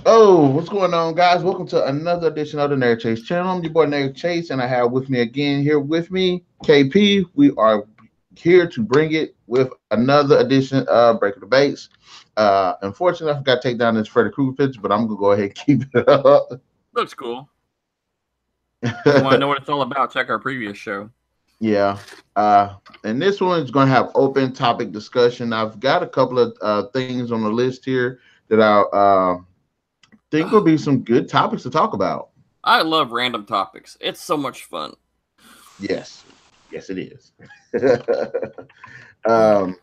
Oh, what's going on, guys? Welcome to another edition of the Narik Chase channel. I'm your boy Narik Chase, and I have with me again here with me KP. We are here to bring it with another edition of Breaking the Banks. Unfortunately, I forgot to take down this Freddy Krueger picture, but I'm gonna go ahead and keep it up. Looks cool. If you want to know what it's all about, check our previous show. Yeah. And this one is going to have open topic discussion. I've got a couple of things on the list here that I think will be some good topics to talk about. I love random topics. It's so much fun. Yes. Yes, it is. um,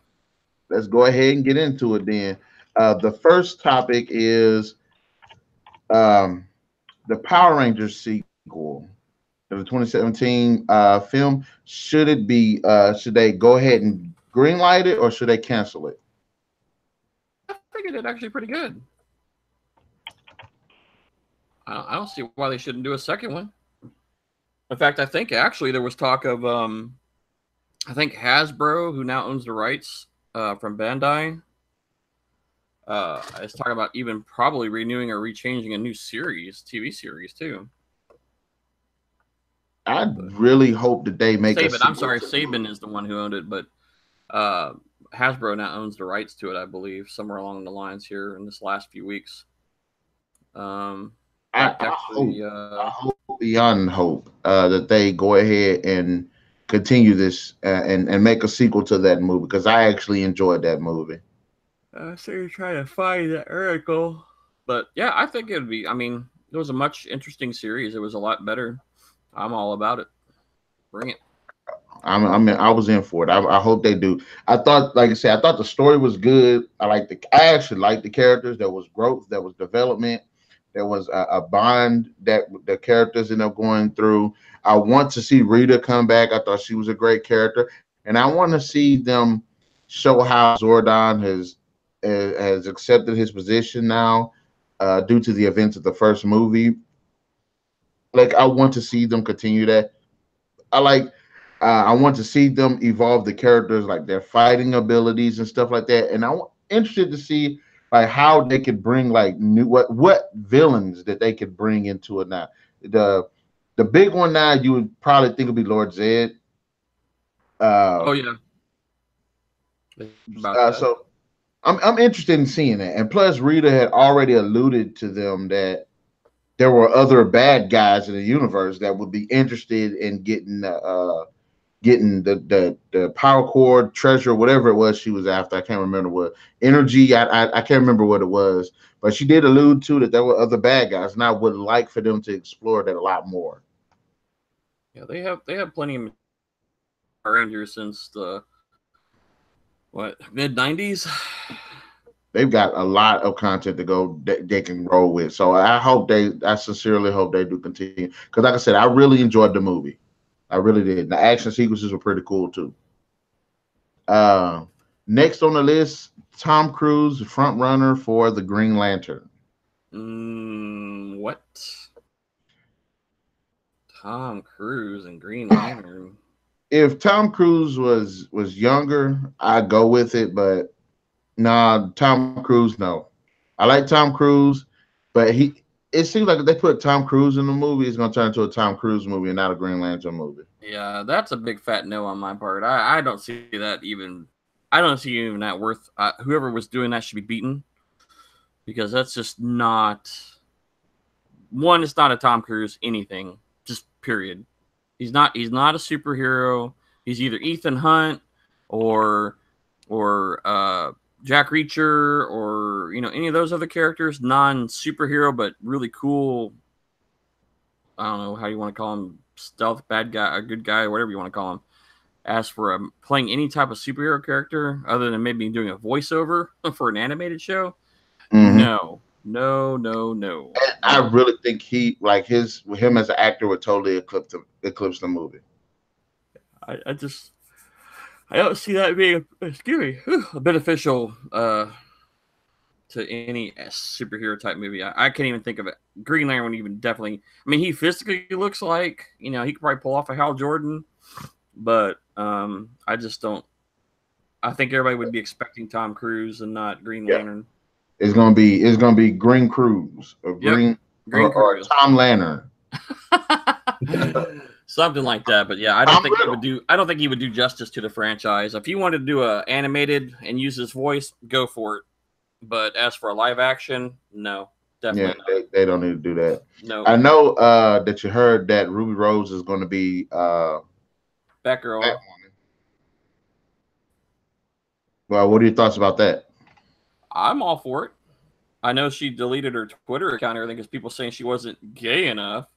let's go ahead and get into it then. The first topic is um, the Power Rangers sequel to the 2017 film. Should they go ahead and greenlight it or should they cancel it? I think it did actually pretty good. I don't see why they shouldn't do a second one. In fact, I think actually there was talk of I think Hasbro, who now owns the rights from Bandai, is talking about even probably renewing or rechanging a new series, TV series too. I really hope that they make a Saban, I'm sequel sorry, to the movie. Saban is the one who owned it, but uh, Hasbro now owns the rights to it, I believe, somewhere along the lines here in this last few weeks. I, Fact, I hope, actually, I hope beyond hope that they go ahead and continue this and make a sequel to that movie because I actually enjoyed that movie. so you're trying to find the article. But yeah, I think it would be. I mean, it was a much interesting series. It was a lot better. I'm all about it. Bring it. I mean, I was in for it. I hope they do. I thought, like I said, I thought the story was good. I actually liked the characters. There was growth. There was development. There was a bond that the characters end up going through. I want to see Rita come back. I thought she was a great character, and I want to see them show how Zordon has accepted his position now, due to the events of the first movie. Like I want to see them continue that. I like I want to see them evolve the characters, like their fighting abilities and stuff like that. And I'm interested to see like how they could bring like new what villains that they could bring into it now. The the big one now you would probably think would be Lord Zed. Uh, Oh yeah, they talked about that. so I'm interested in seeing that. And plus, Rita had already alluded to them that there were other bad guys in the universe that would be interested in getting the power cord treasure, whatever it was she was after. I can't remember what energy. I can't remember what it was, but she did allude to that there were other bad guys, and I would like for them to explore that a lot more. Yeah, they have plenty of Power Rangers since the what mid '90s. They've got a lot of content to go that they can roll with. So I sincerely hope they do continue. Because like I said, I really enjoyed the movie. I really did. The action sequences were pretty cool too. Uh, Next on the list, Tom Cruise, front runner for the Green Lantern. What? Tom Cruise and Green Lantern. If Tom Cruise was younger, I'd go with it, but nah, Tom Cruise, no. I like Tom Cruise, but he it seems like if they put Tom Cruise in the movie, it's gonna turn into a Tom Cruise movie and not a Green Lantern movie. Yeah, that's a big fat no on my part. I don't see that even. I don't see even that worth. Whoever was doing that should be beaten because that's just not one. It's not a Tom Cruise anything. Just period. He's not. He's not a superhero. He's either Ethan Hunt or or Jack Reacher or any of those other characters. Non superhero, but really cool. I don't know how you want to call him. Stealth bad guy, a good guy, whatever you want to call him. As for playing any type of superhero character, other than maybe doing a voiceover for an animated show, Mm-hmm. no, no, no, no, I no. really think he like him as an actor would totally eclipse the movie. I just I don't see that being excuse me a beneficial to any superhero type movie. I can't even think of it. Green Lantern would even definitely. I mean, he physically looks like he could probably pull off a Hal Jordan, but I just don't. I think everybody would be expecting Tom Cruise and not Green Yeah, Lantern. It's gonna be Green Cruise or Yep, Green Green or Cruise. Tom Lantern. Something like that. But yeah, I don't Tom think he Riddle. would do. I don't think he would do justice to the franchise. If he wanted to do a animated and use his voice, go for it. But as for a live action, no, Yeah, definitely not. they don't need to do that. No, I know that you heard that Ruby Rose is going to be Batgirl. Batwoman. Well, what are your thoughts about that? I'm all for it. I know she deleted her Twitter account and everything because people saying she wasn't gay enough.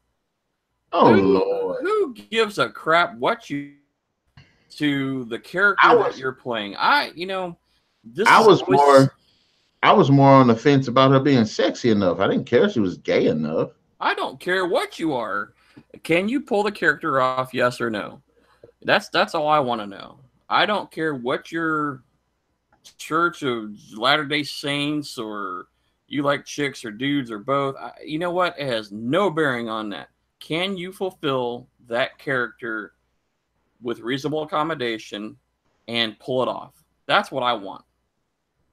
Oh Lord, Who gives a crap what you to the I character that was you're playing? This I is was always. more on the fence about her being sexy enough. I didn't care if she was gay enough. I don't care what you are. Can you pull the character off? Yes or no? That's all I want to know. I don't care what your Church of Latter Day Saints or you like chicks or dudes or both. You know what? It has no bearing on that. Can you fulfill that character with reasonable accommodation and pull it off? That's what I want.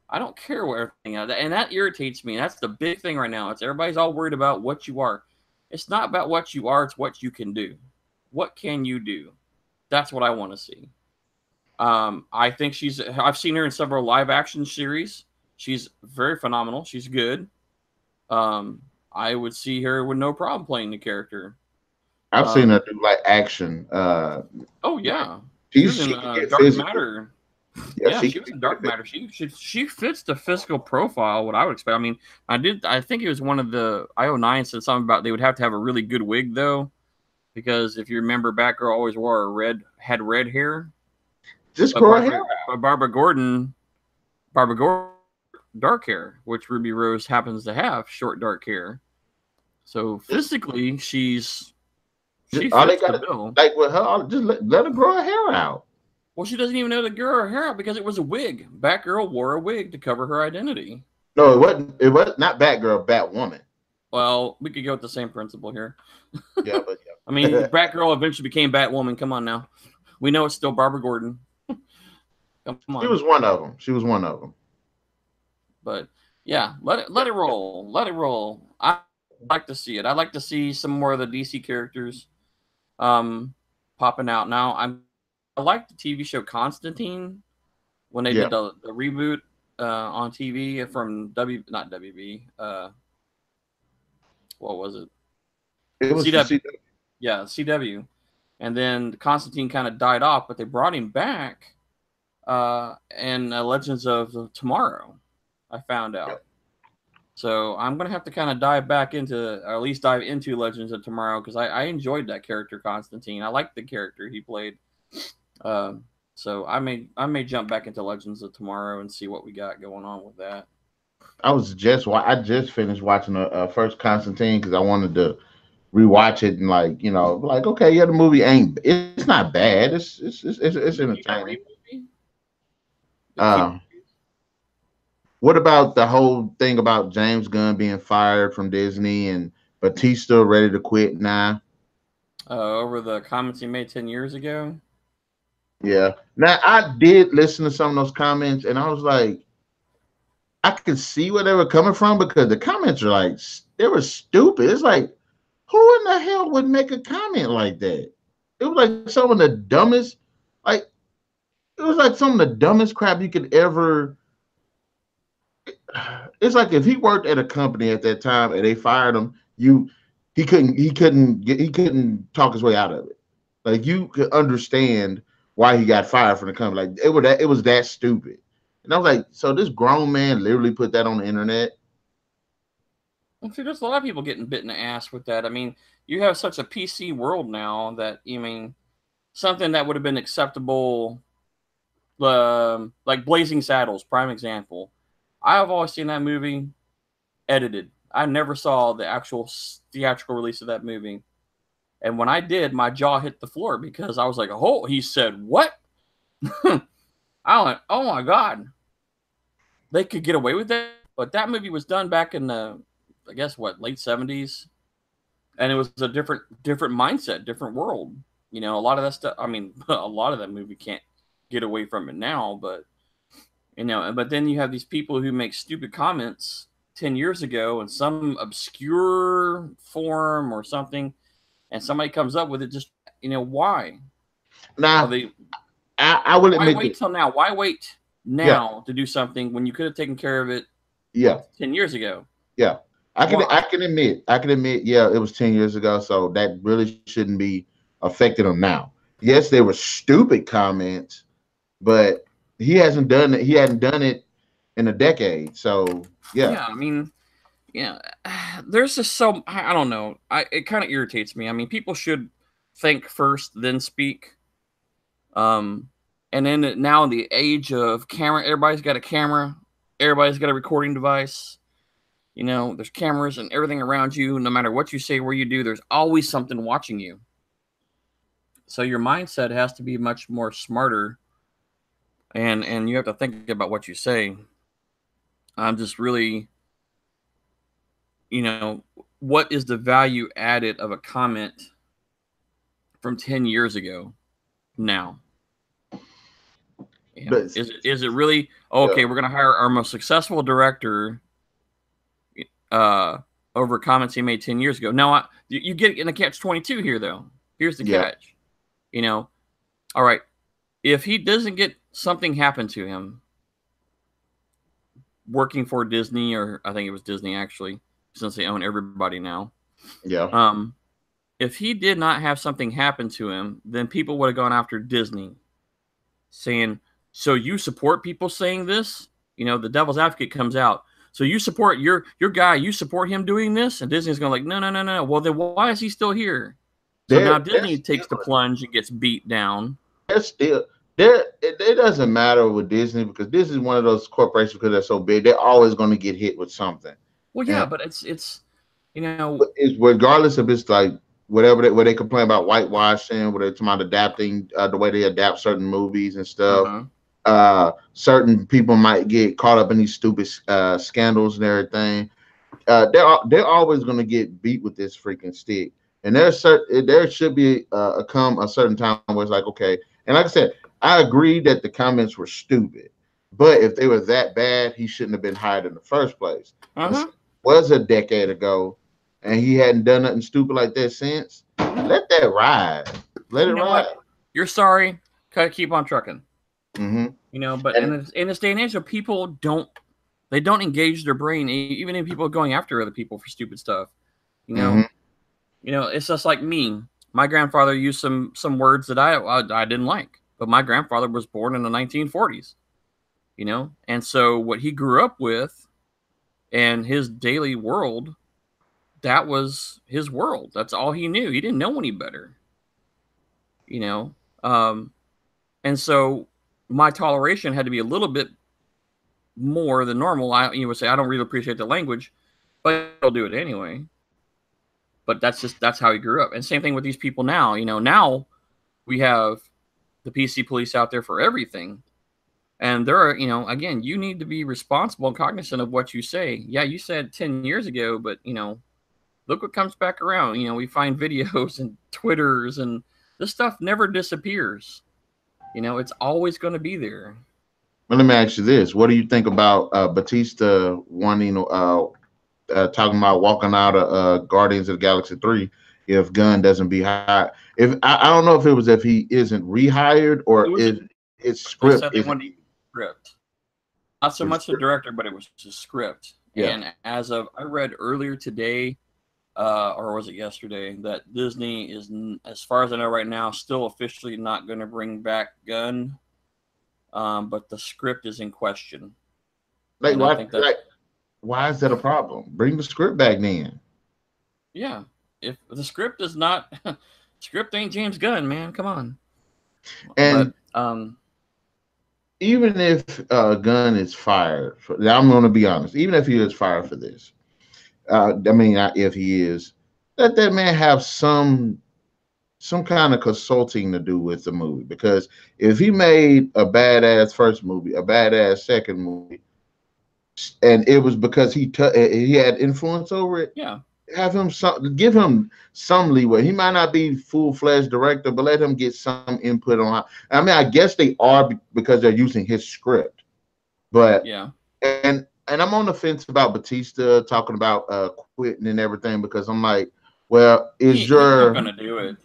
I don't care what everything else, and that irritates me. That's the big thing right now. It's everybody's all worried about what you are. It's not about what you are. It's what you can do. What can you do? That's what I want to see. I think I've seen her in several live action series. She's very phenomenal. She's good. I would see her with no problem playing the character. I've seen her Um, do like action. oh Like yeah, she was in she can get Dark physical. Matter. Yeah, Yeah, she she can was in get Dark Matter. She fits the physical profile what I would expect. I mean, I think it was one of the IO9 said something about they would have to have a really good wig though, because if you remember, Batgirl always had red hair, just but grow her hair. Barbara Gordon dark hair, which Ruby Rose happens to have short dark hair. So Just, physically, she all they fits got the to bill. like with her, just let her grow her hair out. Well, she doesn't even know to grow her hair out because it was a wig. Batgirl wore a wig to cover her identity. No, it wasn't. It was not Batgirl, Batwoman. Well, we could go with the same principle here. Yeah, but I mean, yeah. Batgirl eventually became Batwoman. Come on now. We know it's still Barbara Gordon. Come She on. was one of them. She was one of them. But yeah, let it roll. Let it roll. I like to see it. I'd like to see some more of the DC characters um popping out. I like the TV show Constantine when they Yeah, did the reboot on TV from not WB. What was it? it was for CW. see. Yeah, CW. And then Constantine kind of died off, but they brought him back in Legends of Tomorrow. I found out. So I'm gonna have to kind of dive back into, or at least dive into Legends of Tomorrow because I enjoyed that character Constantine. I liked the character he played. So I may jump back into Legends of Tomorrow and see what we got going on with that. I just finished watching the first Constantine because I wanted to rewatch it and like okay, yeah, the movie ain't it's not bad. It's Did you see that entertaining. movie? The Q Uh, what about the whole thing about James Gunn being fired from Disney and Bautista ready to quit now? over the comments he made 10 years ago. Yeah. Now I did listen to some of those comments and I was like, I could see where they were coming from because the comments are like they were stupid. It's like, who in the hell would make a comment like that? It was like some of the dumbest, like it was like some of the dumbest crap you could ever. It's like if he worked at a company at that time and they fired him, he couldn't talk his way out of it. Like you could understand why he got fired from the company. Like it was that stupid. And I was like, so this grown man literally put that on the internet. Well, see, there's a lot of people getting bit in the ass with that. I mean, you have such a PC world now that something that would have been acceptable, like Blazing Saddles, prime example. I have always seen that movie edited. I never saw the actual theatrical release of that movie. And when I did, my jaw hit the floor because I was like, "Oh," he said, "What?" I went, "Oh my god, they could get away with that." But that movie was done back in the, I guess what, late '70s, and it was a different mindset, different world. A lot of that stuff. I mean, a lot of that movie can't get away from it now, but You know, but then you have these people who make stupid comments 10 years ago in some obscure form or something, and somebody comes up with it. Just, you know, why are Now, they? I will Why admit wait that. till now? Why wait Yeah, now to do something when you could have taken care of it yeah, 10 years ago? yeah. I Why? can admit, yeah, it was 10 years ago, so that really shouldn't be affecting him now. Yes, they were stupid comments, but he hasn't done it. He hadn't done it in a decade. So yeah, Yeah, I mean, yeah, there's just so I don't know. It kind of irritates me. I mean, people should think first, then speak. Um, and then now in the age of camera, everybody's got a camera, everybody's got a recording device. You know, there's cameras and everything around you. No matter what you say, where you do, there's always something watching you. So your mindset has to be much more smarter, and you have to think about what you say. I'm just really, you know, what is the value added of a comment from 10 years ago now? You know, but is it really, oh, yeah, okay, we're going to hire our most successful director uh, over comments he made 10 years ago? No, you get in a catch-22 here, though. Here's the yeah, catch. You know, all right, if he doesn't get something happen to him working for Disney, or I think it was Disney actually, since they own everybody now. yeah. Um, if he did not have something happen to him, then people would have gone after Disney, saying, "So you support people saying this?" You know, the devil's advocate comes out. So you support your guy, you support him doing this, and Disney's going like, no, no, no, no. Well, then why is he still here? So now They're Disney still takes the plunge and gets beat down. they're still there. It doesn't matter with Disney because Disney is one of those corporations because they're so big. They're always going to get hit with something, Well, yeah, and but it's you know, it's regardless of it's like whatever where they complain about whitewashing, where they're talking about adapting the way they adapt certain movies and stuff. uh-huh. Certain people might get caught up in these stupid scandals and everything. They're always going to get beat with this freaking stick. And there should be a certain time where it's like, okay, and like I said, I agree that the comments were stupid, but if they were that bad, he shouldn't have been hired in the first place. And Uh-huh. so it was a decade ago, and he hadn't done nothing stupid like that since. No. Let that ride. Let it You know ride. what? You're sorry. Gotta keep on trucking. Hmm. You know, but And in this day and age, people don't engage their brain, even if people are going after other people for stupid stuff. You know, mhm. it's just like me. My grandfather used some words that I didn't like, but my grandfather was born in the 1940s. You know, and so what he grew up with and his daily world, that was his world. That's all he knew. He didn't know any better. You know, um, and so my toleration had to be a little bit more than normal. You would say I don't really appreciate the language, but I'll do it anyway. But that's how he grew up. And same thing with these people now. You know, now we have the PC police out there for everything. And there are, again, you need to be responsible and cognizant of what you say. Yeah, you said 10 years ago, but look what comes back around. We find videos and Twitters, and this stuff never disappears. It's always going to be there. Well, let me ask you this: what do you think about Bautista wanting talking about walking out of Guardians of the Galaxy 3 if Gunn doesn't be hired? If I don't know if it was if he isn't rehired It or was. if its They script said they isn't. wanted script, not so much the director, but it was the script. Yeah, And as of I read earlier today, or was it yesterday, that Disney is, as far as I know right now, still officially not going to bring back Gunn, but the script is in question, like and I why? think that's Why is that a problem? Bring the script back then. yeah. If the script is not, script ain't James Gunn, man. Come on. And But even if Gunn is fired, I'm going to be honest. Even if he is fired for this, I mean, not if he is, let that man have some kind of consulting to do with the movie, because if he made a badass first movie, a badass second movie, and it was because he had influence over it, yeah, have him give him some leeway. He might not be full-fledged director, but let him get some input on how. I mean, I guess they are because they're using his script. But Yeah. and I'm on the fence about Bautista talking about quitting and everything because I'm like, well, He's not gonna do it.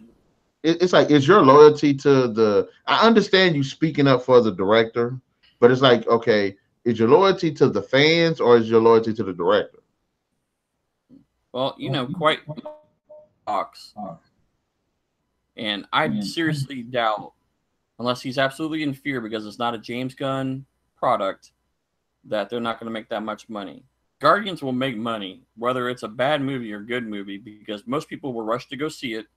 it's like, is your loyalty to the? I understand you speaking up for the director, but it's like, okay, is your loyalty to the fans or is your loyalty to the director? Well, quite talks, and I seriously doubt, unless he's absolutely in fear because it's not a James Gunn product, that they're not going to make that much money. Guardians will make money, whether it's a bad movie or good movie, because most people will rush to go see it,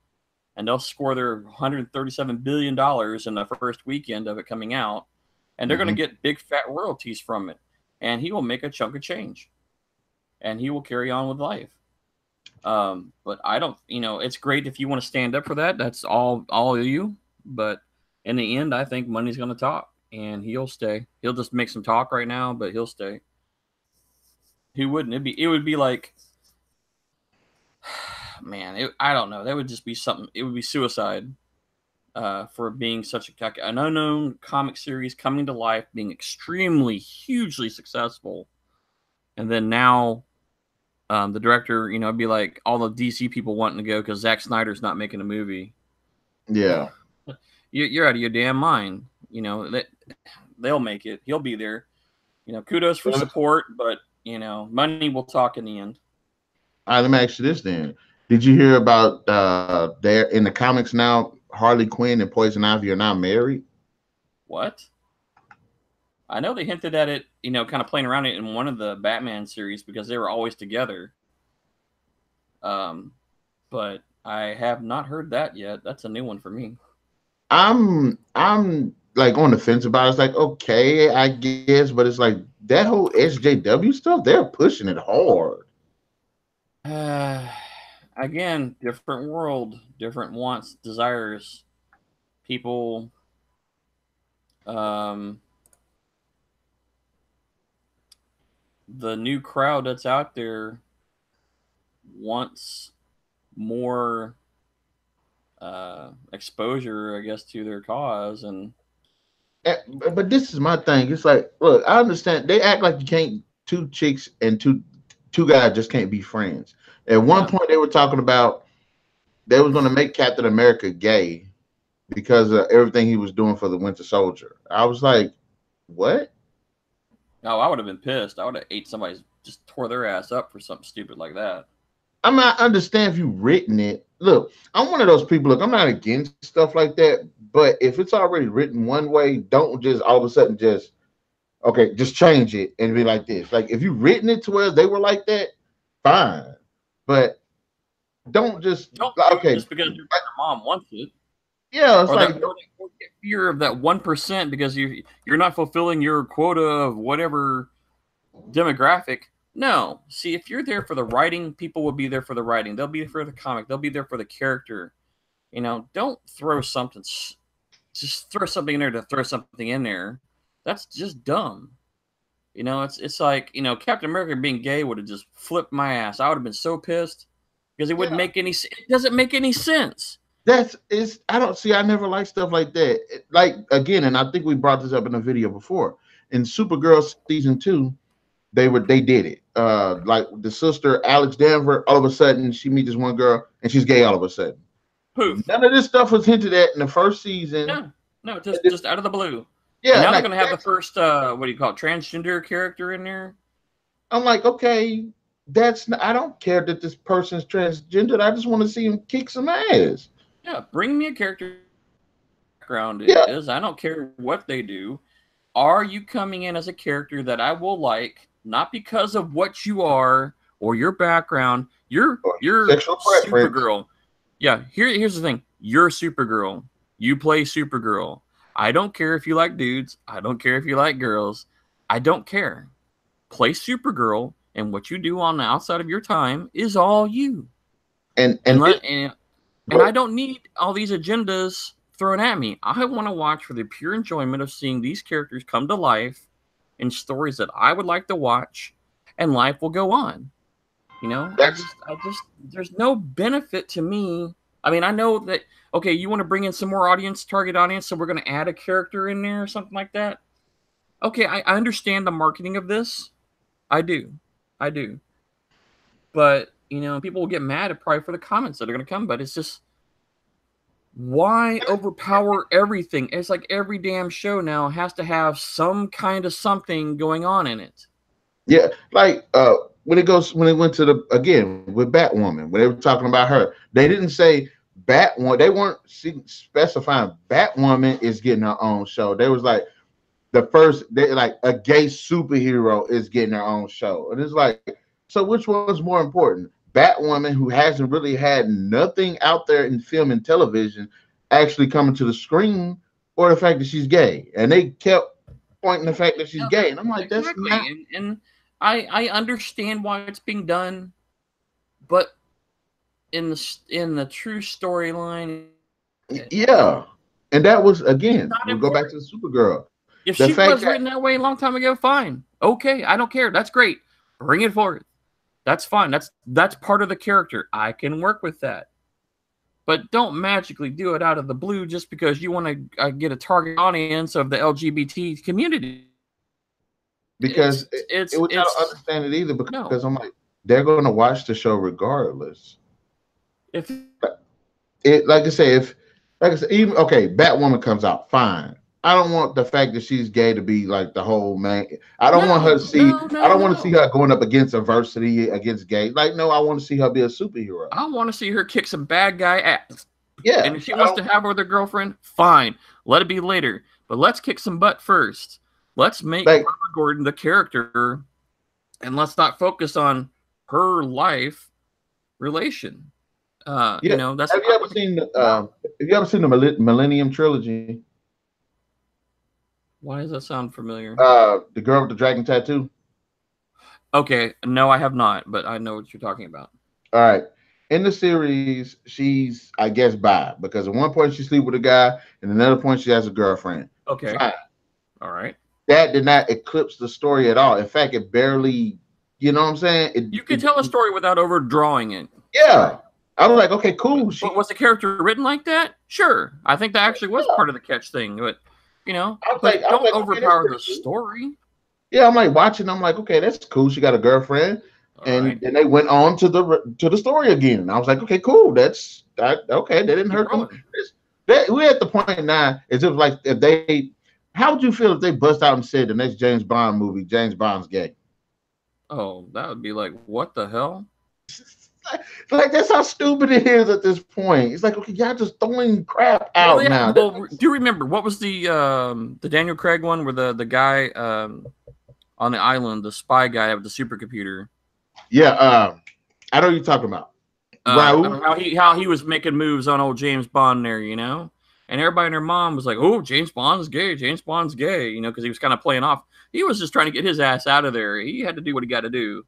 and they'll score their $137 billion in the first weekend of it coming out, and they're going to get big fat royalties from it, and he will make a chunk of change, and he will carry on with life. But I don't, it's great if you want to stand up for that. That's all of you. But in the end, I think money's going to talk, and he'll stay. He'll just make some talk right now, but he'll stay. He wouldn't. It would be like, man, I don't know. That would just be something. It would be suicide for being such an unknown comic series coming to life, being extremely, hugely successful, and then now the director, be like all the DC people wanting to go because Zack Snyder's not making a movie. Yeah, you're out of your damn mind. They'll make it. He'll be there. Kudos for support, but money will talk in the end. All right, let me ask you this then. Did you hear about there in the comics now? Harley Quinn and Poison Ivy are now married. What? I know they hinted at it, kind of playing around it in one of the Batman series because they were always together. But I have not heard that yet. That's a new one for me. I'm like on the fence about it. It's like, okay, I guess, but it's like that whole SJW stuff, they're pushing it hard. Again, different world, different wants, desires. People the new crowd that's out there wants more exposure, I guess, to their cause. And but this is my thing. It's like, look, I understand they act like you can't two chicks and two guys just can't be friends. At one point, they were talking about they was going to make Captain America gay because of everything he was doing for the Winter Soldier. I was like, what? Oh, I would have been pissed. I would have ate somebody's, just tore their ass up for something stupid like that. I mean, I understand if you've written it. Look, I'm one of those people. Look, I'm not against stuff like that, but if it's already written one way, don't just all of a sudden just just change it and be like this. Like if you've written it to where they were like that, fine, but don't just just because your mom wants it. Yeah, it's like fear of that 1% because you're not fulfilling your quota of whatever demographic. No, see, if you're there for the writing, people will be there for the writing. They'll be there for the comic. They'll be there for the character. Don't throw something. Just throw something in there to throw something in there. That's just dumb. It's like Captain America being gay would have just flipped my ass. I would have been so pissed because it wouldn't make any. It doesn't make any sense. I don't see. I never like stuff like that. Like again, and I think we brought this up in a video before. In Supergirl season 2, they did it. Like the sister Alex Danvers, all of a sudden she meets this one girl and she's gay all of a sudden. Poof. None of this stuff was hinted at in the first season. No, just out of the blue. Yeah, and now they're gonna have the first what do you call it, transgender character in there. I'm like, okay, I don't care that this person's transgender. I just want to see him kick some ass. Yeah, bring me a character background is. I don't care what they do. Are you coming in as a character that I will like, not because of what you are or your background? You're Supergirl. Yeah, here's the thing. You're Supergirl. You play Supergirl. I don't care if you like dudes. I don't care if you like girls. I don't care. Play Supergirl, and what you do on the outside of your time is all you. And I don't need all these agendas thrown at me. I want to watch for the pure enjoyment of seeing these characters come to life in stories that I would like to watch, and life will go on. I just there's no benefit to me. I mean, I know that, okay, you want to bring in some more target audience, so we're going to add a character in there or something like that. Okay, I understand the marketing of this. I do. I do. But, you know, people will get mad at probably for the comments that are going to come, but it's just, why overpower everything? It's like every damn show now has to have some kind of something going on in it. Yeah, like when it went to the again with Batwoman, when they were talking about her, they didn't say Batwoman. They weren't specifying Batwoman is getting her own show. They was like they like a gay superhero is getting her own show, and it's like, so which one's more important? Batwoman, who hasn't really had nothing out there in film and television, actually coming to the screen, or the fact that she's gay, and they kept pointing the fact that she's gay, and I'm like, that's Exactly. not. And I understand why it's being done, but in the true storyline, Yeah, and that was again. not We'll go back to important. the Supergirl. If The she fact was that written that way a long time ago, fine. Okay, I don't care. That's great. Bring it forward. That's fine. That's part of the character. I can work with that. But don't magically do it out of the blue just because you want to get a target audience of the LGBT community. because which I don't It's understand it either, no. because I'm like, they're going to watch the show regardless. If It like I say, if like I said, even okay, Batwoman comes out fine. I don't want the fact that she's gay to be like the whole man. I don't want her to see. I don't want to see no. her going up against adversity against gay. Like, no, I want to see her be a superhero. I want to see her kick some bad guy ass. Yeah, And if she wants to have her with her girlfriend, fine. Let it be later. But let's kick some butt first. Let's make like Barbara Gordon the character, and let's not focus on her life relation. yeah. You know, that's Have you ever seen the Millennium Trilogy? Why does that sound familiar? The girl with the dragon tattoo. Okay, no, I have not, but I know what you're talking about. All right. In the series, she's I guess bi, because at one point she sleep with a guy, and another point she has a girlfriend. Okay. Fine. All right. That did not eclipse the story at all. In fact, it barely, you know what I'm saying? You can tell a story without overdrawing it. Yeah. I was like, okay, cool. But was the character written like that? Sure. I think that actually was part of the catch thing. But, you know, don't overpower the story. Yeah, I'm like watching. I'm like, okay, that's cool. She got a girlfriend, and then they went on to the story again. And I was like, okay, cool. That's that. Okay, they didn't hurt them. We're at the point now. Is it like if they? How would you feel if they bust out and said the next James Bond movie, James Bond's gay? Oh, that would be like, what the hell? Like, that's how stupid it is at this point. It's like, okay, y'all just throwing crap out now. Well, do you remember what was the Daniel Craig one where the guy on the island, the spy guy with the supercomputer? Yeah, I know what you're talking about. How he was making moves on old James Bond there, you know? And everybody and their mom was like, oh, James Bond's gay. James Bond's gay, you know, because he was kind of playing off. He was just trying to get his ass out of there. He had to do what he got to do,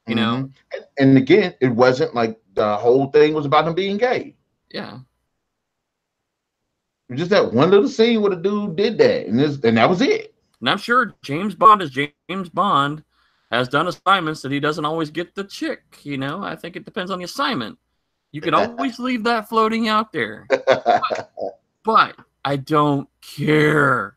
you know? And again, it wasn't like the whole thing was about him being gay. Yeah. Just that one little scene where the dude did that, and that was it. And I'm sure James Bond is James Bond, has done assignments that he doesn't always get the chick, you know? I think it depends on the assignment. You can always leave that floating out there. But I don't care.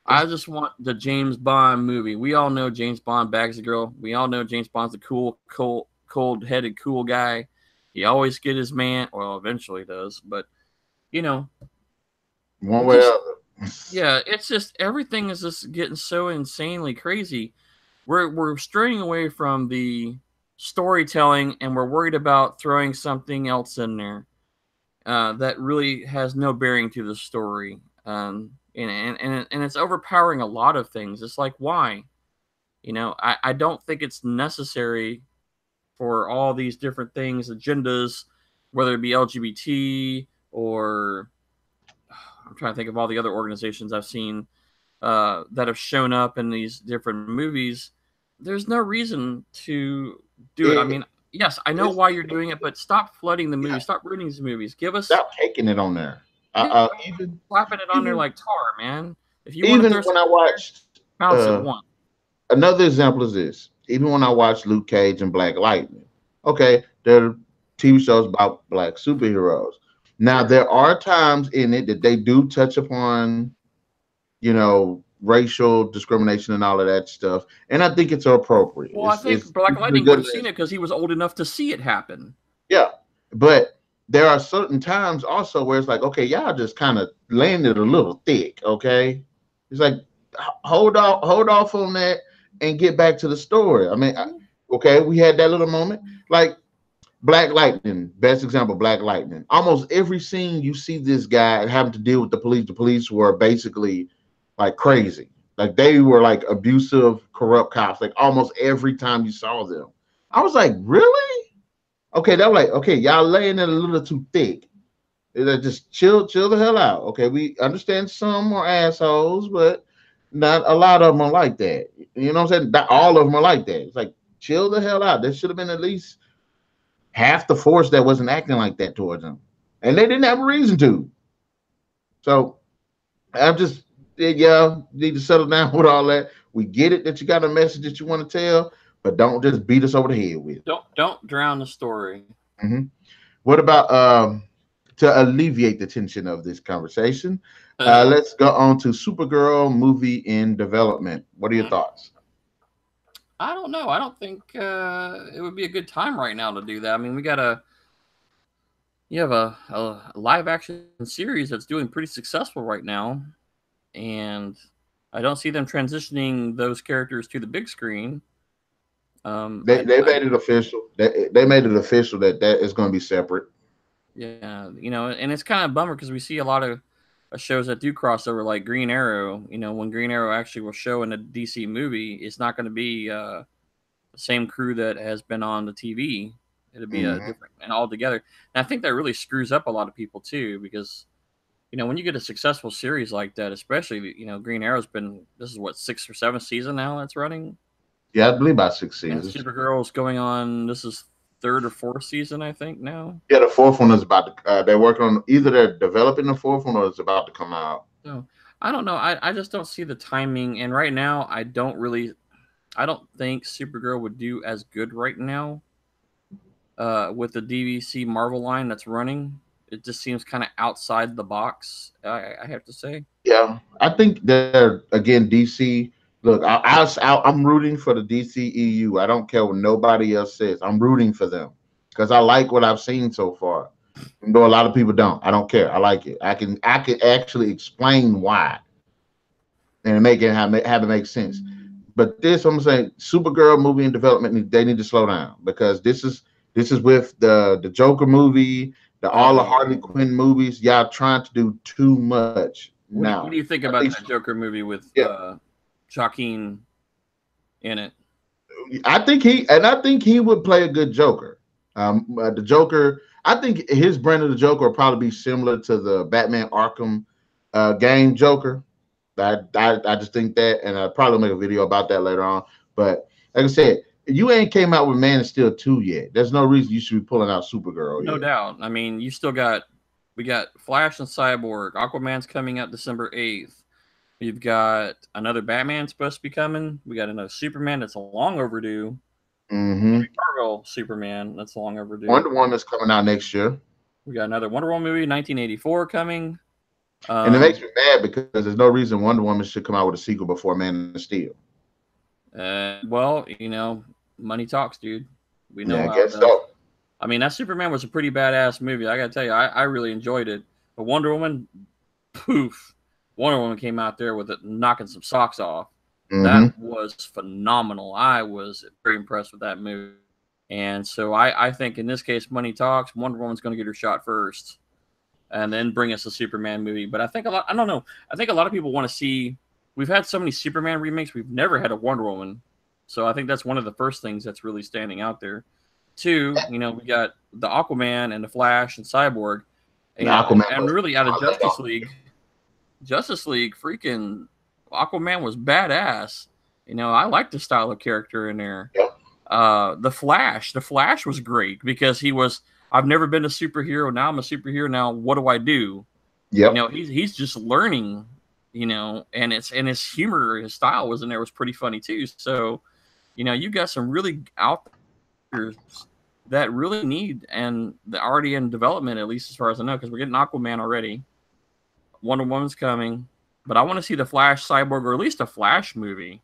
I just want the James Bond movie. We all know James Bond bags a girl. We all know James Bond's a cool, cold-headed, cool guy. He always get his man. Well, eventually does. But, you know. One way or other. Yeah, it's just everything is just getting so insanely crazy. We're straying away from the storytelling, and we're worried about throwing something else in there that really has no bearing to the story. And it's overpowering a lot of things. It's like, why? You know, I don't think it's necessary for all these different things, agendas, whether it be LGBT or I'm trying to think of all the other organizations I've seen that have shown up in these different movies. There's no reason to do it. I mean, yes, I know why you're doing it, but stop flooding the movies. Stop ruining these movies. Give us stop taking it on there. Even slapping it on there like tar, man. If you even when I watched another example is this. Even when I watched Luke Cage and Black Lightning, okay, they're TV shows about black superheroes. Now there are times in it that they do touch upon, you know, racial discrimination and all of that stuff, and I think it's appropriate. Well, I think It's Black equally Lightning would good have seen as it because he was old enough to see it happen. yeah, but there are certain times also where it's like, okay, y'all just kind of laying it a little thick. Okay, it's like hold off on that and get back to the story. I mean, okay, we had that little moment like Black Lightning, best example, Black Lightning. Almost every scene you see this guy having to deal with the police were basically like crazy. Like they were like abusive, corrupt cops. Like almost every time you saw them. I was like, really? Okay, that was like, okay, y'all laying it a little too thick. Just chill the hell out. Okay, we understand some are assholes, but not a lot of them are like that. You know what I'm saying? Not all of them are like that. It's like chill the hell out. There should have been at least half the force that wasn't acting like that towards them, and they didn't have a reason to. So I'm just yeah, need to settle down with all that. We get it that you got a message that you want to tell, but don't just beat us over the head with it. Don't drown the story. Mm-hmm. What about to alleviate the tension of this conversation? Let's go on to Supergirl movie in development. What are your thoughts? I don't know. I don't think it would be a good time right now to do that. I mean, you have a live action series that's doing pretty successful right now, and I don't see them transitioning those characters to the big screen. They made it official. They made it official that is going to be separate. Yeah, and it's kind of bummer because we see a lot of shows that do crossover, like Green Arrow. When Green Arrow actually will show in a DC movie, it's not going to be the same crew that has been on the TV. It'll be a different and all together. And I think that really screws up a lot of people too, because when you get a successful series like that, especially Green Arrow's been this is what 6th or 7th season now that's running. Yeah, I believe about 6 And seasons. Supergirl's going on. This is 3rd or 4th season, I think now. Yeah, the 4th one is about to. They're working on either they're developing the 4th one or it's about to come out. So I don't know. I just don't see the timing. And right now, I don't think Supergirl would do as good right now with the DVC Marvel line that's running. It just seems kind of outside the box, I have to say. Yeah, I think they're again DC. Look, I'm rooting for the DCEU. I don't care what nobody else says. I'm rooting for them because I like what I've seen so far. Even though a lot of people don't, I don't care. I like it. I can actually explain why and make it have it make sense. But this, I'm saying, Supergirl movie in development, they need to slow down because this is with the Joker movie, all the Harley Quinn movies. Y'all trying to do too much now. What do you think about that Joker movie with Joaquin in it? I think he would play a good Joker. The Joker, I think his brand of the Joker will probably be similar to the Batman Arkham game Joker. I just think that, and I'll probably make a video about that later on. But like I said, you ain't came out with Man of Steel 2 yet. There's no reason you should be pulling out Supergirl yet. No doubt. I mean, we got Flash and Cyborg. Aquaman's coming out December 8th. We've got another Batman supposed to be coming. We got another Superman that's long overdue. Marvel Superman that's long overdue. Wonder Woman is coming out next year. We got another Wonder Woman movie, 1984, coming. And it makes me mad because there's no reason Wonder Woman should come out with a sequel before Man of Steel. Well, money talks, dude. We know. Yeah, I guess so. I mean, that Superman was a pretty badass movie. I gotta tell you, I really enjoyed it. But Wonder Woman, poof. Wonder Woman came out there with it knocking some socks off. That was phenomenal. I was very impressed with that movie. And so I think in this case, money talks. Wonder Woman's going to get her shot first. And then bring us a Superman movie. But I think I don't know. I think a lot of people want to see. We've had so many Superman remakes. We've never had a Wonder Woman. So I think that's one of the first things that's really standing out there. 2, we got the Aquaman and the Flash and Cyborg. And really out of Justice League. Justice League, freaking Aquaman was badass. I like the style of character in there. The Flash was great because he was. I've never been a superhero. Now I'm a superhero. Now what do I do? Yeah. He's just learning. And his humor, his style was in there was pretty funny too. So, you got some really out there that really need and they're already in development, at least as far as I know, because we're getting Aquaman already. Wonder Woman's coming. but I want to see the Flash Cyborg, or at least a Flash movie.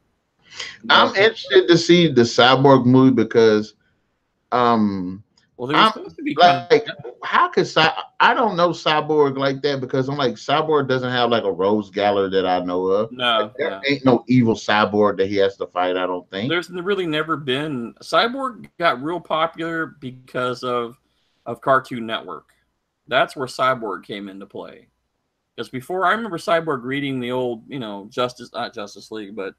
I'm interested to see the Cyborg movie because well, they were I'm supposed to be kind like, how could I don't know Cyborg like that because I'm like Cyborg doesn't have like a rose gallery that I know of. no, Like, there ain't no evil Cyborg that he has to fight. I don't think. there's really never been. Cyborg got real popular because of Cartoon Network. That's where Cyborg came into play. Because before, I remember Cyborg reading the old, not Justice League, but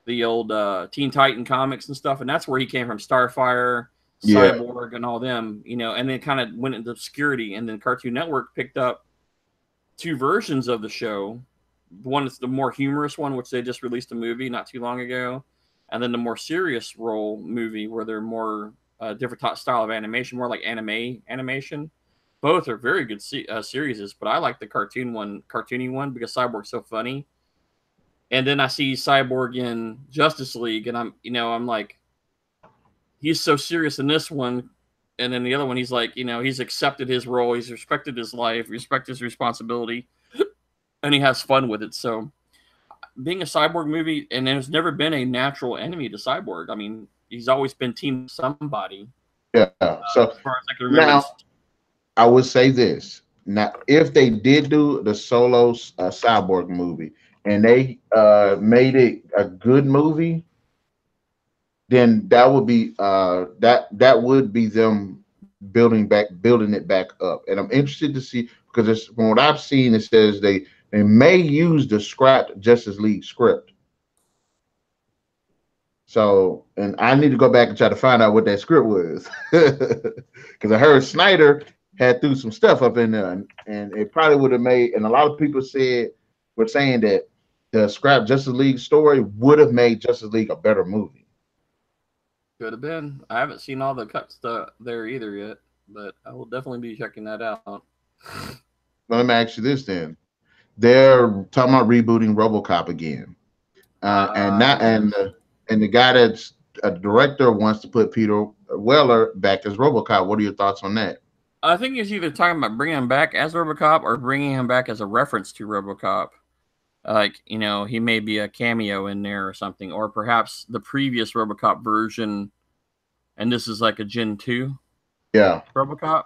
the old Teen Titan comics and stuff, and that's where he came from. Starfire, Cyborg, and all them, and then kind of went into obscurity. And then Cartoon Network picked up two versions of the show. One is the more humorous one, which they just released a movie not too long ago, and then the more serious role movie where they're more different style of animation, more like animation. Both are very good series, but I like the cartoony one because Cyborg's so funny. And then I see Cyborg in Justice League, and I'm like, he's so serious in this one, and then the other one, he's like, he's accepted his role, he's respected his life, respect his responsibility, and he has fun with it. So, being a Cyborg movie, and there's never been a natural enemy to Cyborg. I mean, he's always been team somebody. Yeah. So as far as I can remember, now, I would say this. Now, if they did do the solo Cyborg movie and they made it a good movie, then that would be that would be them building it back up. And I'm interested to see because from what I've seen, it says they may use the scrapped Justice League script. So, and I need to go back and try to find out what that script was because I heard Snyder had threw some stuff up in there, and it probably would have made. And a lot of people were saying that the scrap Justice League story would have made Justice League a better movie. Could have been. I haven't seen all the cuts there either yet, but I will definitely be checking that out. Let me ask you this then: they're talking about rebooting RoboCop again, and the guy that's a director wants to put Peter Weller back as RoboCop. What are your thoughts on that? I think he's either talking about bringing him back as RoboCop or bringing him back as a reference to RoboCop. Like, he may be a cameo in there or something, or perhaps the previous RoboCop version, and this is like a Gen 2 RoboCop.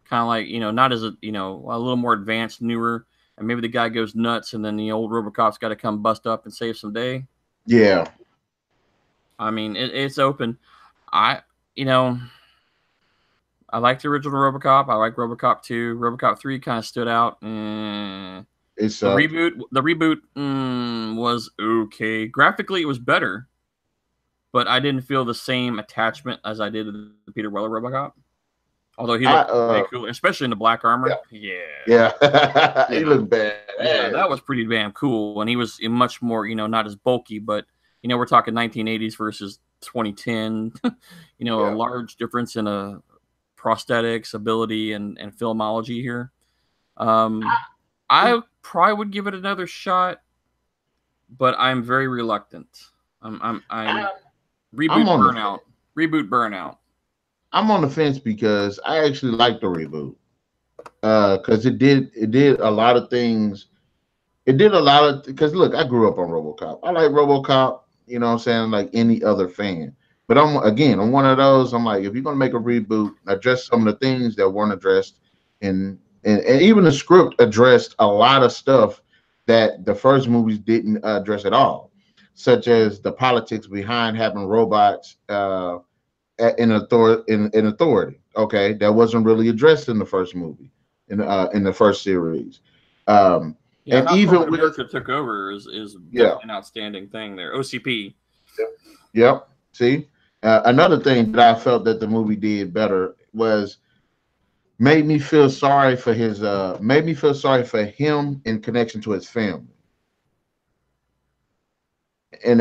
Kind of like, not as a little more advanced, newer, and maybe the guy goes nuts, and then the old RoboCop's got to come bust up and save some day. Yeah. I mean, it's open. I like the original RoboCop. I like RoboCop 2. RoboCop 3 kind of stood out. It's the reboot was okay. Graphically, it was better, but I didn't feel the same attachment as I did to the Peter Weller RoboCop. Although he looked way cooler, especially in the black armor. Yeah. He looked bad. Yeah, that was pretty damn cool. And he was much more, not as bulky, but we're talking 1980s versus 2010. A large difference in prosthetics ability and filmology here. I probably would give it another shot, but I'm very reluctant. I'm reboot burnout. I'm on the fence because I actually like the reboot because it did a lot of things. It did a lot of because look, I grew up on RoboCop. I like RoboCop. You know what I'm saying? Like any other fan. But I'm one of those. I'm like, if you're gonna make a reboot, address some of the things that weren't addressed, and even the script addressed a lot of stuff that the first movies didn't address at all, such as the politics behind having robots in authority. Okay, that wasn't really addressed in the first movie, in the first series. And even when America took over is definitely an outstanding thing there. OCP. Yep. See, another thing that I felt that the movie did better was made me feel sorry for him in connection to his family, and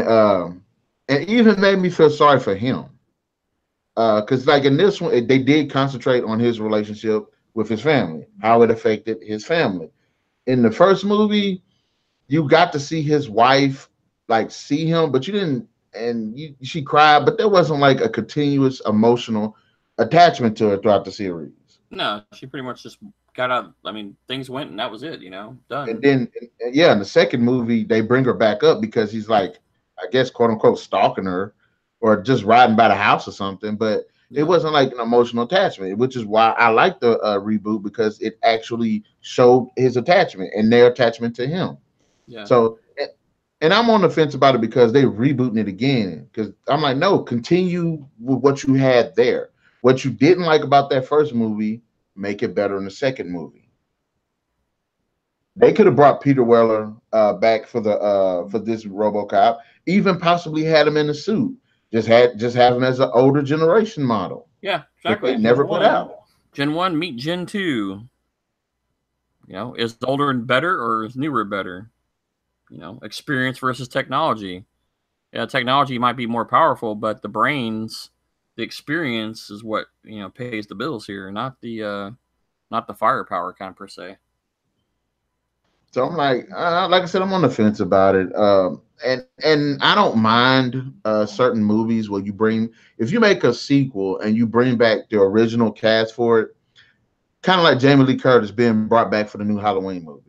even made me feel sorry for him because like in this one they did concentrate on his relationship with his family, how it affected his family. In the first movie, you got to see his wife, like see him, but you didn't, and she cried, but there wasn't like a continuous emotional attachment to her throughout the series. No, she pretty much just got out. I mean, things went, and that was it. You know, And done. then yeah, in the second movie, they bring her back up because he's like, I guess, quote unquote, stalking her, or just riding by the house or something. But it Yeah, wasn't like an emotional attachment, which is why I like the reboot, because it actually showed his attachment and their attachment to him. yeah, So, and I'm on the fence about it because they rebooting it again. Because I'm like, no, continue with what you had there. What you didn't like about that first movie, make it better in the second movie. They could have brought Peter Weller back for this RoboCop, even possibly had him in the suit. Just have him as an older generation model yeah. that they Exactly. never put out. Gen 1 meet Gen 2. You know, is older and better, or is newer better? You know, experience versus technology. Yeah, technology might be more powerful, but the brains, the experience is what pays the bills here, not the firepower kind of per se. So I'm like I said, I'm on the fence about it. And I don't mind certain movies where if you make a sequel and you bring back the original cast for it, kind of like Jamie Lee Curtis being brought back for the new Halloween movie.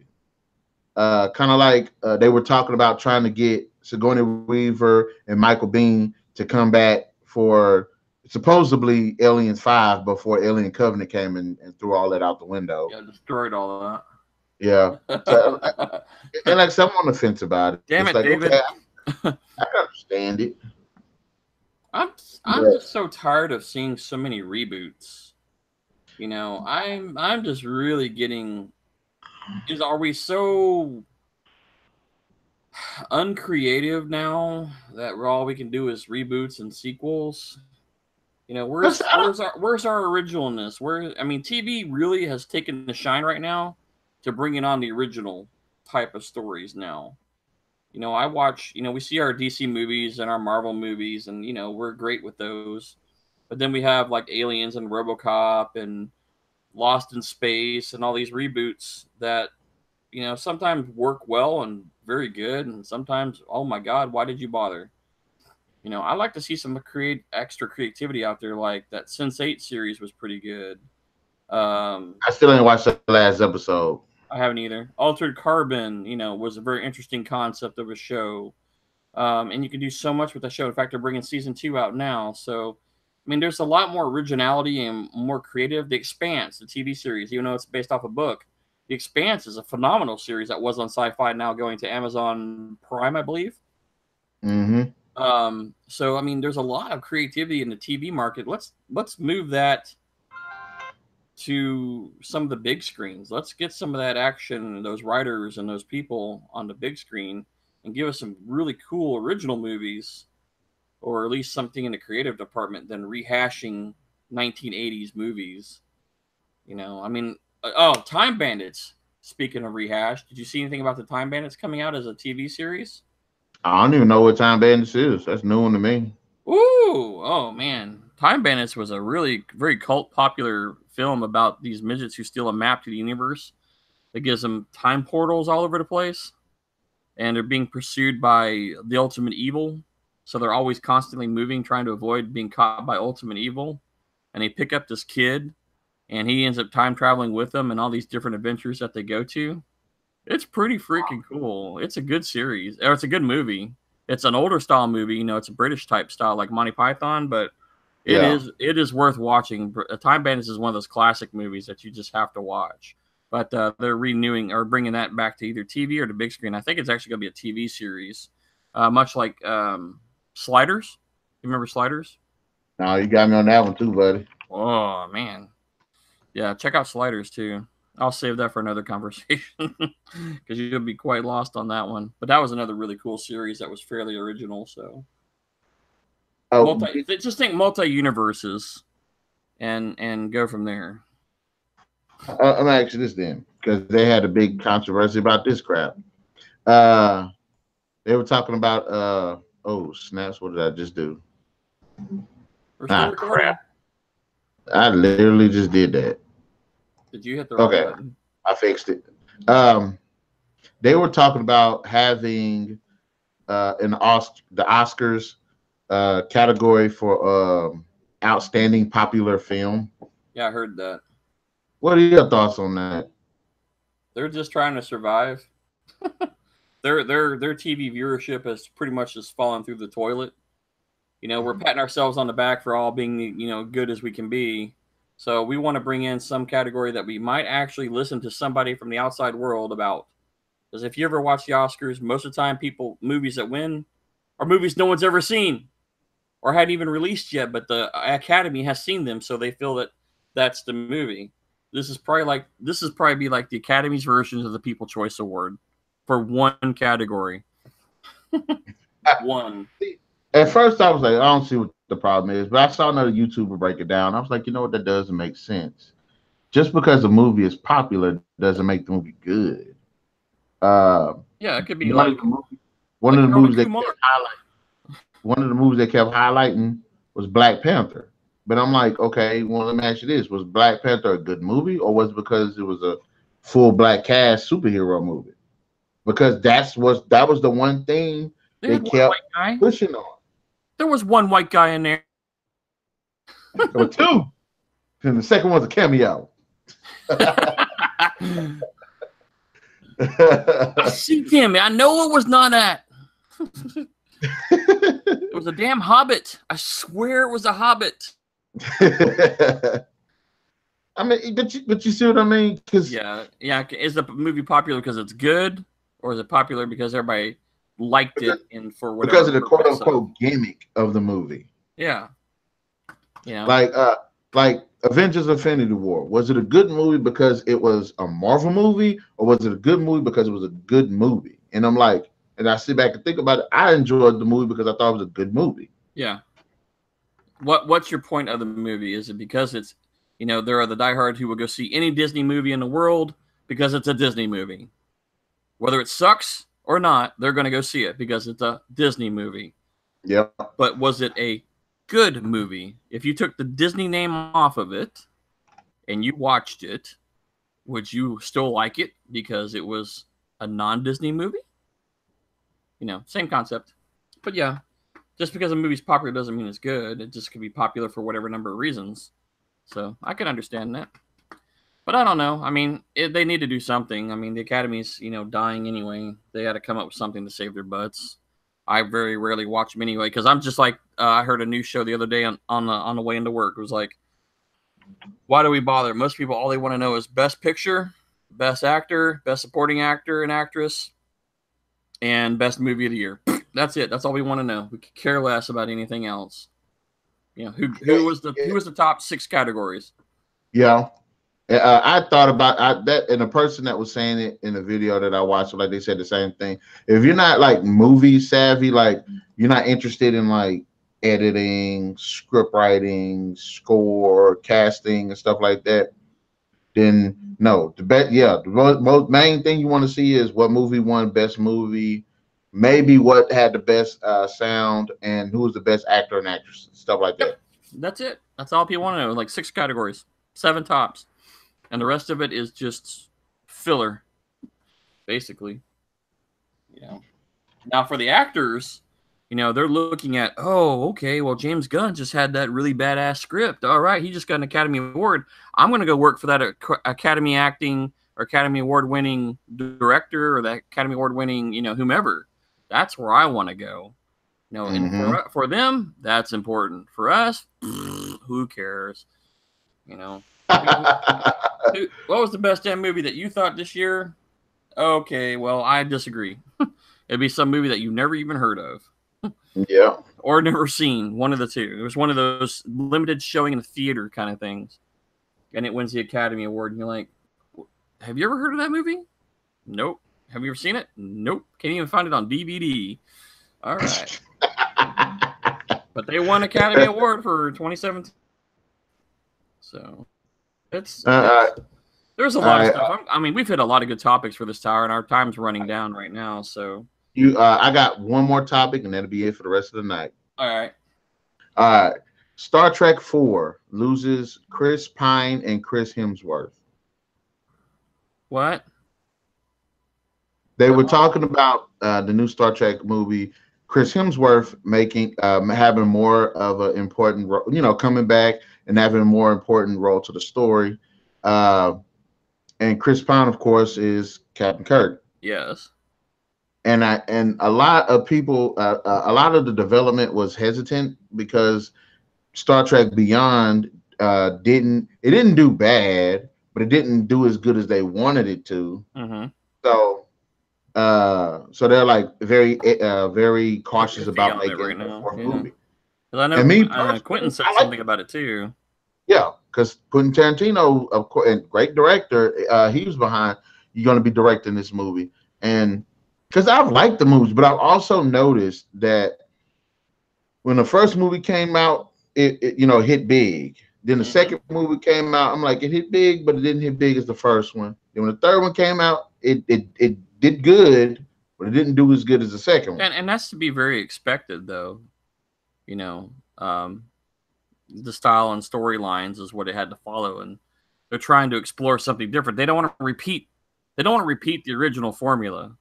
Kind of like they were talking about trying to get Sigourney Weaver and Michael Biehn to come back for supposedly Aliens 5 before Alien Covenant came and threw all that out the window. Yeah, destroyed all Yeah. So, that. and like, so I'm on the fence about it. Damn It's it, like, okay, David. I can understand it. I'm I'm But just so tired of seeing so many reboots. You know, I'm just really getting is are we so uncreative now that all we can do is reboots and sequels? You know, that's, where's our originalness? Where I mean, TV really has taken the shine right now to bringing on the original type of stories now. You know, I watch, we see our DC movies and our Marvel movies, and we're great with those. But then we have like Aliens and RoboCop and Lost in Space and all these reboots that sometimes work well and very good, and sometimes, oh my God, why did you bother? I like to see some extra creativity out there. Like that Sense8 series was pretty good. I still ain't watched the last episode. I haven't either. Altered Carbon, was a very interesting concept of a show. And you can do so much with the show. In fact, they're bringing season 2 out now. So, I mean, there's a lot more originality and more creative. The Expanse, the TV series, even though it's based off a book, The Expanse is a phenomenal series that was on Sci-Fi, now going to Amazon Prime, I believe. Mm-hmm. So I mean, there's a lot of creativity in the TV market. Let's move that to some of the big screens. Let's get some of that action, those writers and those people on the big screen, and give us some really cool original movies, or at least something in the creative department than rehashing 1980s movies. I mean, Time Bandits. Speaking of rehash, did you see anything about the Time Bandits coming out as a TV series? I don't even know what Time Bandits is. That's new one to me. Ooh, oh man. Time Bandits was a really very cult popular film about these midgets who steal a map to the universe that gives them time portals all over the place. And they're being pursued by the ultimate evil. So they're always constantly moving, trying to avoid being caught by ultimate evil. And they pick up this kid, and he ends up time traveling with them and all these different adventures that they go to. It's pretty freaking cool. It's a good series, or it's a good movie. It's an older style movie, it's a British type style like Monty Python, but Yeah. it is worth watching. Time Bandits is one of those classic movies that you just have to watch. But they're renewing or bringing that back to either TV or the big screen. I think it's actually going to be a TV series, much like Sliders. You remember Sliders? No, you got me on that one too, buddy. Oh man, yeah. Check out Sliders too. I'll save that for another conversation because you'll be quite lost on that one. But that was another really cool series that was fairly original. So Oh, just think multi universes and go from there. I'm gonna ask you this then, because they had a big controversy about this crap. Uh, they were talking about oh snaps, what did I just do? We're still Ah, recording. crap! I literally just did that. Did you hit the wrong Okay, button? I fixed it. Um, they were talking about having the Oscars category for outstanding popular film. Yeah, I heard that. What are your thoughts on that? They're just trying to survive. Their TV viewership has pretty much just fallen through the toilet. We're patting ourselves on the back for all being good as we can be. So we want to bring in some category that we might actually listen to somebody from the outside world about. Because if you ever watch the Oscars, most of the time movies that win are movies no one's ever seen or hadn't even released yet, but the Academy has seen them, so they feel that that's the movie. This is probably be like the Academy's version of the People Choice Award for one category. One. At first, I was like, I don't see what the problem is, but I saw another YouTuber break it down. I was like, you know what? That doesn't make sense. Just because a movie is popular doesn't make the movie good. Yeah, it could be one like one of the Harold movies and that Kumar. kept highlighting. One of the movies they kept highlighting was Black Panther. But I'm like, okay, well, let me ask you this: was Black Panther a good movie, or was it because it was a full black cast superhero movie? Because that was the one thing They they had one kept white guy. pushing on. There was one white guy in there. There were two, and the second one's a cameo. I see him. I know it was not that. It was a damn hobbit. I swear it was a hobbit. I mean, but you see what I mean? Because yeah. Is the movie popular because it's good, or is it popular because everybody liked it and for whatever? Because of the quote unquote gimmick of the movie. Yeah. Like Avengers Infinity War. Was it a good movie because it was a Marvel movie, or was it a good movie because it was a good movie? And I'm like, and I sit back and think about it. I enjoyed the movie because I thought it was a good movie. Yeah. What's your point of the movie? Is it because it's, there are the diehards who will go see any Disney movie in the world because it's a Disney movie. Whether it sucks or not, they're going to go see it because it's a Disney movie. Yeah. But was it a good movie? If you took the Disney name off of it and you watched it, would you still like it because it was a non-Disney movie? Same concept. But yeah, just because a movie's popular doesn't mean it's good. It just could be popular for whatever number of reasons. So I can understand that. But I don't know. I mean, they need to do something. I mean, the Academy's, dying anyway. They got to come up with something to save their butts. I very rarely watch them anyway because I'm just like, I heard a news show the other day on the way into work. It was like, why do we bother? Most people, all they want to know is best picture, best actor, best supporting actor and actress, and best movie of the year. That's it. That's all we want to know. We could care less about anything else. Who was the top 6 categories? Yeah. I thought about that, and the person that was saying it in the video that I watched, like they said the same thing. If you're not like movie savvy, like you're not interested in like editing, script writing, score, casting, and stuff like that, then no. The most main thing you want to see is what movie won best movie, maybe what had the best sound, and who was the best actor and actress, stuff like that. That's it. That's all people want to know. Like 6 categories, 7 tops. And the rest of it is just filler, basically. Now for the actors, they're looking at, oh, okay, well, James Gunn just had that really badass script. All right, he just got an Academy Award. I'm going to go work for that Academy acting or Academy Award winning director or that Academy Award winning, whomever. That's where I want to go. And for them, that's important. For us, who cares? What was the best damn movie that you thought this year? Okay, well, I disagree. It'd be some movie that you never even heard of. Yeah. Or never seen. One of the two. It was one of those limited showing in the theater kind of things. And it wins the Academy Award. And you're like, have you ever heard of that movie? Nope. Have you ever seen it? Nope. Can't even find it on DVD. All right. But they won Academy Award for 2017. So there's a lot of stuff. I mean, we've hit a lot of good topics for this tower, and our time's running down right now. So I got one more topic, and that'll be it for the rest of the night. All right. Star Trek 4 loses Chris Pine and Chris Hemsworth. What? They were talking about the new Star Trek movie. Chris Hemsworth having more of an important role, coming back and having a more important role to the story. Uh, and Chris Pine, of course, is Captain Kirk. Yes. And a lot of people, a lot of the development was hesitant because Star Trek Beyond didn't do bad, but it didn't do as good as they wanted it to. Mm-hmm. So so they're like very They're cautious iffy about on it making right a now. fourth Yeah. movie. Because I know And me Quentin personally, said I like something about it too. yeah, because Quentin Tarantino, of course, and great director, he was behind. You're going to be directing this movie, and because I've liked the movies, but I've also noticed that when the first movie came out, it hit big. Then the Mm-hmm. second movie came out, I'm like, it hit big, but it didn't hit big as the first one. Then when the third one came out, it did good, but it didn't do as good as the second one. And that's to be very expected, though. You know, um, the style and storylines is what it had to follow, and they're trying to explore something different. They don't want to repeat. They don't want to repeat the original formula.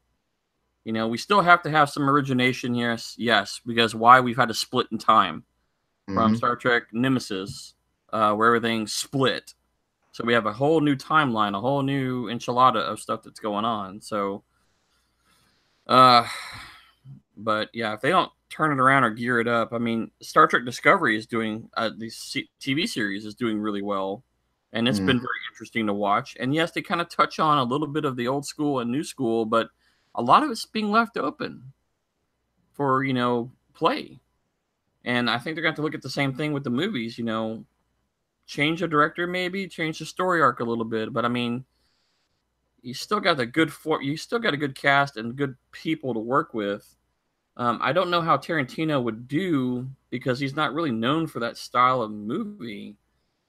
You know, we still have to have some origination. Yes, because why we've had to split in time from Hmm. Star Trek Nemesis, where everything split. So we have a whole new timeline, a whole new enchilada of stuff that's going on. So, uh, but yeah, if they don't turn it around or gear it up, I mean, Star Trek Discovery is doing TV series is doing really well, and it's been Mm. very interesting to watch. And yes, they kind of touch on a little bit of the old school and new school, but a lot of it's being left open for play. And I think they're going to have to look at the same thing with the movies. Change the director, maybe change the story arc a little bit, but I mean, you still got a good cast and good people to work with. I don't know how Tarantino would do because he's not really known for that style of movie.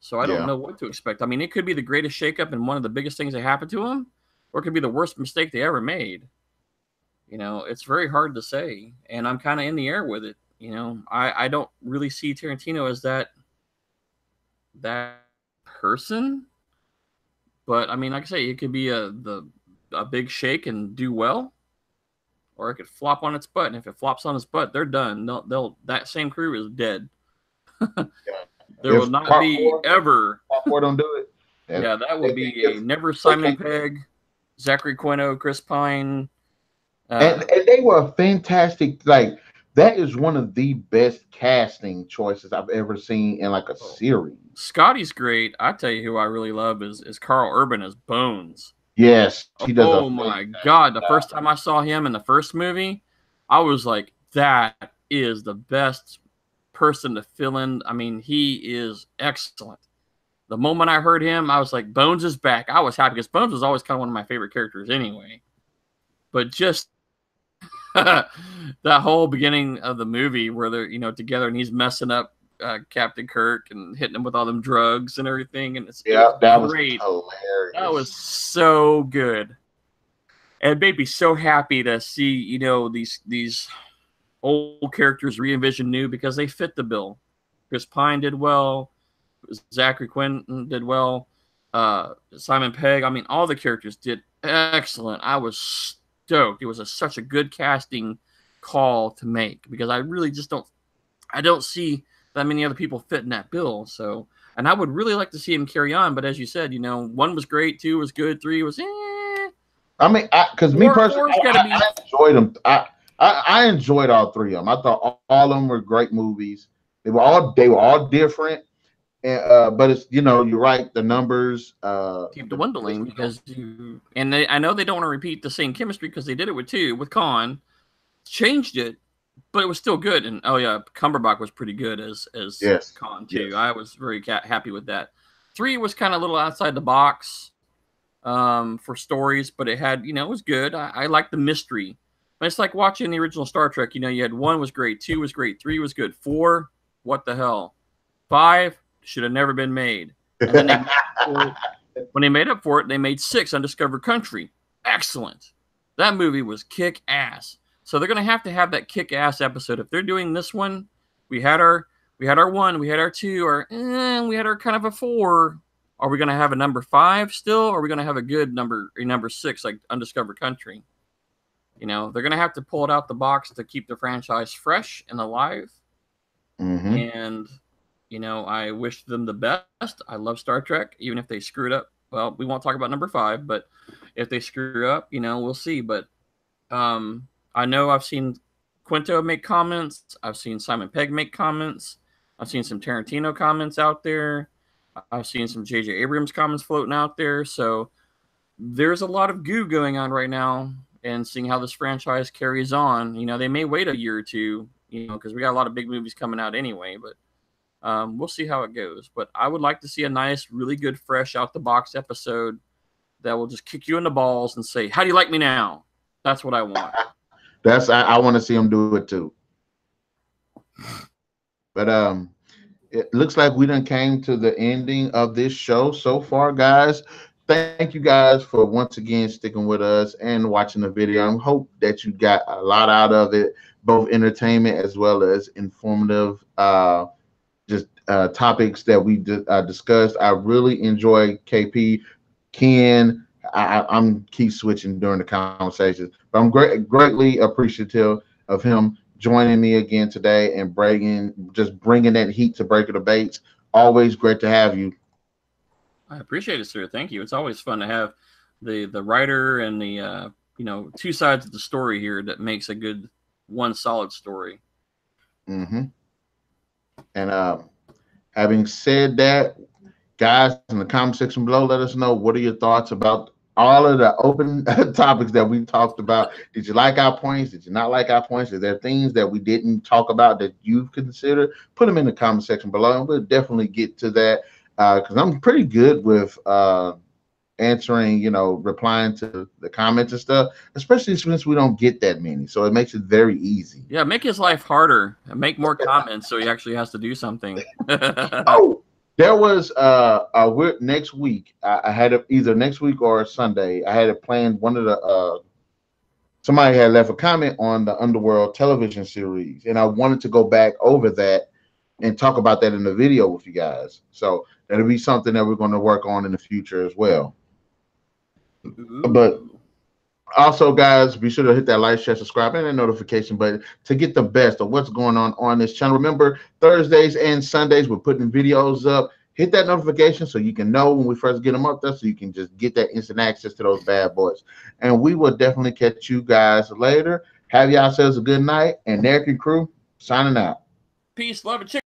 So I don't Yeah. know what to expect. I mean, it could be the greatest shakeup and one of the biggest things that happened to him, or it could be the worst mistake they ever made. It's very hard to say, and I'm kind of in the air with it. I don't really see Tarantino as that person, but I mean, like I say, it could be a big shake and do well, or it could flop on its butt. And if it flops on its butt, they're done. They'll that same crew is dead. Yeah. There will If not be ever. part four don't do it, Yeah, that would be if a never they Simon can't, Pegg, Zachary Quino, Chris Pine. and they were fantastic. Like that is one of the best casting choices I've ever seen in like a Oh, series. Scotty's great. I tell you who I really love is Carl Urban as Bones. Yes, he does a Oh my fantastic god! The job. first time I saw him in the first movie, I was like, that is the best person to fill in. I mean, he is excellent. The moment I heard him, I was like, Bones is back. I was happy because Bones was always kind of one of my favorite characters anyway. But just that whole beginning of the movie where they're together and he's messing up Captain Kirk and hitting him with all them drugs and everything, and it Yeah, was that was great. That was hilarious. so good. And it made me so happy to see these old characters re-envisioned new because they fit the bill. Chris Pine did well. Zachary Quinn did well. Simon Pegg. I mean, all the characters did excellent. I was stoked. It was such a good casting call to make because I really just don't. I don't see that many other people fit in that bill. So, and I would really like to see him carry on. But as you said, one was great, two was good, three was I mean, because me personally, four's got to be. I enjoyed them. I enjoyed all three of them. I thought all of them were great movies. They were all different, and, but it's you're right. The numbers, Keep just dwindling because I know they don't want to repeat the same chemistry because they did it with Khan, changed it, but it was still good. And oh yeah, Cumberbatch was pretty good as yes, Khan too. yes. I was very happy with that. Three was kind of a little outside the box for stories, but it had it was good. I liked the mystery. But it's like watching the original Star Trek. You had one was great, two was great, three was good, four, what the hell, five should have never been made, and then when they made up for it, they made six, Undiscovered Country. Excellent. That movie was kick ass. So they're gonna have to have that kick ass episode. If they're doing this one, we had our one, we had our two, we had our kind of a four. Are we gonna have a number five still? Or are we gonna have a good number six like Undiscovered Country? They're gonna have to pull it out the box to keep the franchise fresh and alive. Hmm. And I wish them the best. I love Star Trek, even if they screw it up well, we won't talk about number 5, but if they screw up, we'll see. But I know I've seen Quinto make comments. I've seen Simon Pegg make comments. I've seen some Tarantino comments out there. I've seen some J.J. Abrams comments floating out there. So there's a lot of goo going on right now, and seeing how this franchise carries on. They may wait a year or two, because we got a lot of big movies coming out anyway. But we'll see how it goes. But I would like to see a nice, really good, fresh out the box episode that will just kick you in the balls and say, "How do you like me now?" That's what I want. I want to see him do it too. But it looks like we done came to the ending of this show so far, guys. Thank you guys for once again sticking with us and watching the video. I hope that you got a lot out of it, both entertainment as well as informative just topics that we discussed. I really enjoy KP, Ken. I'm keep switching during the conversations, but I'm greatly appreciative of him joining me again today and bringing that heat to Breaker Debates. Always great to have you. I appreciate it, sir. Thank you. It's always fun to have the writer and the two sides of the story here that makes a good one solid story. Mm-hmm. And having said that, guys, in the comment section below, let us know what are your thoughts about all of the open topics that we talked about. Did you like our points? Did you not like our points? Is there things that we didn't talk about that you've considered? Put them in the comment section below, and we'll definitely get to that because I'm pretty good with answering, replying to the comments and stuff, especially since we don't get that many. So it makes it very easy. Yeah, make his life harder and make more comments so he actually has to do something. Oh, there was next week. I had either next week or Sunday. I had it planned. One of the somebody had left a comment on the Underworld television series, and I wanted to go back over that and talk about that in the video with you guys. So that'll be something that we're going to work on in the future as well. Ooh. But also, guys, be sure to hit that like, share, subscribe, and that notification button to get the best of what's going on this channel. Remember, Thursdays and Sundays, we're putting videos up. Hit that notification so you can know when we first get them up there, so you can just get that instant access to those bad boys. And we will definitely catch you guys later. Have yourselves a good night. And Narik and crew, signing out. Peace, love, and chicken.